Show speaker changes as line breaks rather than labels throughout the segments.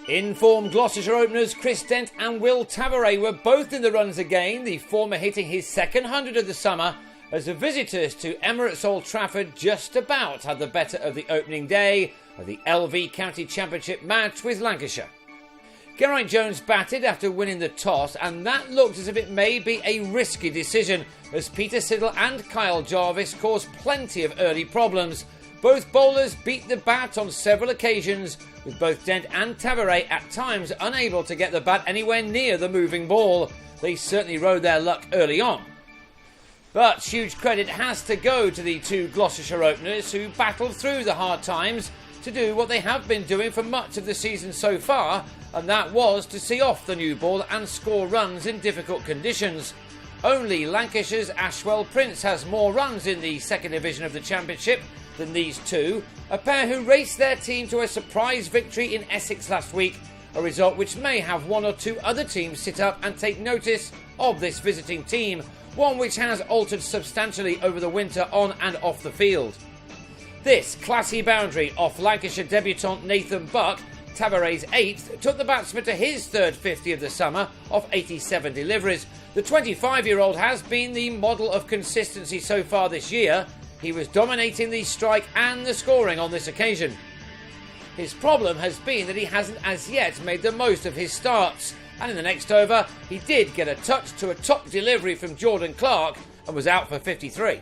In-form Gloucestershire openers Chris Dent and Will Tavares were both in the runs again, the former hitting his second 100 of the summer, as the visitors to Emirates Old Trafford just about had the better of the opening day of the LV County Championship match with Lancashire. Geraint Jones batted after winning the toss, and that looked as if it may be a risky decision, as Peter Siddle and Kyle Jarvis caused plenty of early problems. Both bowlers beat the bat on several occasions, with both Dent and Tavares at times unable to get the bat anywhere near the moving ball. They certainly rode their luck early on. But huge credit has to go to the two Gloucestershire openers who battled through the hard times to do what they have been doing for much of the season so far, and that was to see off the new ball and score runs in difficult conditions. Only Lancashire's Ashwell Prince has more runs in the second division of the Championship than these two, a pair who raced their team to a surprise victory in Essex last week, a result which may have one or two other teams sit up and take notice of this visiting team, one which has altered substantially over the winter on and off the field. This classy boundary off Lancashire debutant Nathan Buck, Tavares' 8th, took the batsman to his third 50 of the summer off 87 deliveries. The 25-year-old has been the model of consistency so far this year. He was dominating the strike and the scoring on this occasion. His problem has been that he hasn't as yet made the most of his starts, and in the next over he did get a touch to a top delivery from Jordan Clark and was out for 53.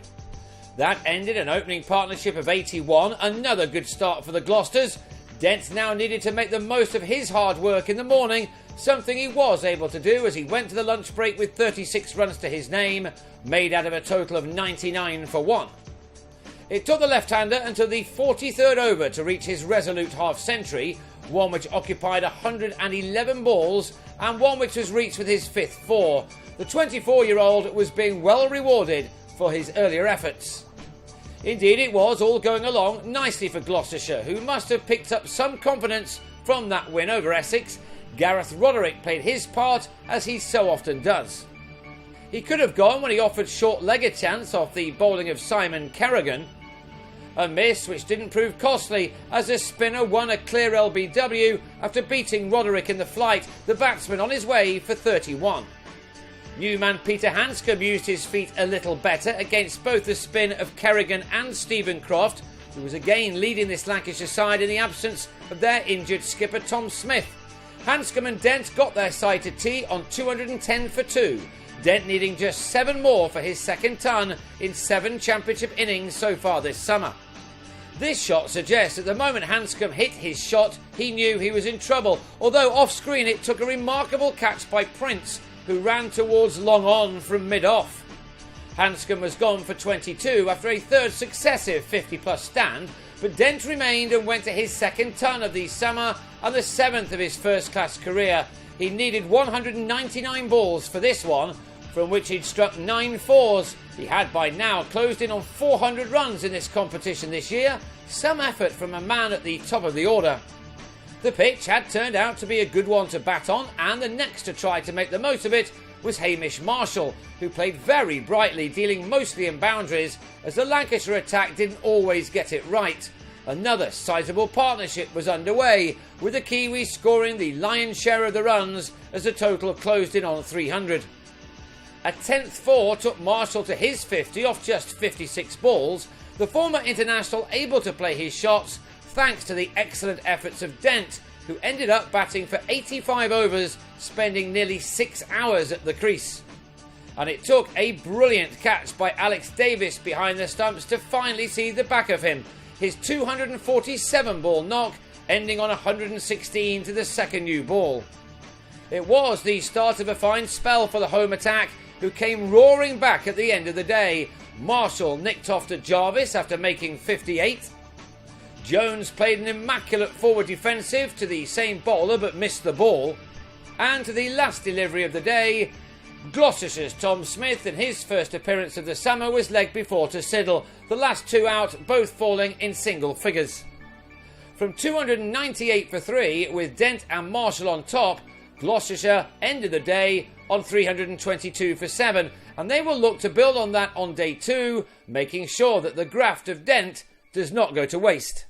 That ended an opening partnership of 81, another good start for the Gloucesters. Dent now needed to make the most of his hard work in the morning, something he was able to do as he went to the lunch break with 36 runs to his name, made out of a total of 99 for 1. It took the left-hander until the 43rd over to reach his resolute half-century, one which occupied 111 balls and one which was reached with his 5th 4. The 24-year-old was being well rewarded for his earlier efforts. Indeed, it was all going along nicely for Gloucestershire, who must have picked up some confidence from that win over Essex. Gareth Roderick played his part, as he so often does. He could have gone when he offered short leg a chance off the bowling of Simon Kerrigan. A miss which didn't prove costly, as the spinner won a clear LBW after beating Roderick in the flight, the batsman on his way for 31. New man Peter Hanscom used his feet a little better against both the spin of Kerrigan and Stephen Croft, who was again leading this Lancashire side in the absence of their injured skipper Tom Smith. Hanscom and Dent got their side to tea on 210 for 2. Dent needing just 7 more for his second ton in 7 championship innings so far this summer. This shot suggests that the moment Hanscom hit his shot, he knew he was in trouble, although off-screen it took a remarkable catch by Prince, who ran towards long on from mid-off. Hanscom was gone for 22 after a third successive 50-plus stand, but Dent remained and went to his second ton of the summer and the 7th of his first-class career. He needed 199 balls for this one, from which he'd struck 9 fours. He had by now closed in on 400 runs in this competition this year, some effort from a man at the top of the order. The pitch had turned out to be a good one to bat on, and the next to try to make the most of it was Hamish Marshall, who played very brightly, dealing mostly in boundaries, as the Lancashire attack didn't always get it right. Another sizable partnership was underway, with the Kiwis scoring the lion's share of the runs as the total closed in on 300. A 10th 4 took Marshall to his 50 off just 56 balls, the former international able to play his shots thanks to the excellent efforts of Dent, who ended up batting for 85 overs, spending nearly 6 hours at the crease. And it took a brilliant catch by Alex Davis behind the stumps to finally see the back of him, his 247 ball knock ending on 116 to the second new ball. It was the start of a fine spell for the home attack, who came roaring back at the end of the day. Marshall nicked off to Jarvis after making 58. Jones played an immaculate forward defensive to the same bowler but missed the ball. And to the last delivery of the day, Gloucestershire's Tom Smith, in his first appearance of the summer, was legged before to Siddle, the last 2 out both falling in single figures. From 298 for 3, with Dent and Marshall on top, Gloucestershire ended the day on 322 for 7, and they will look to build on that on day 2, making sure that the graft of Dent does not go to waste.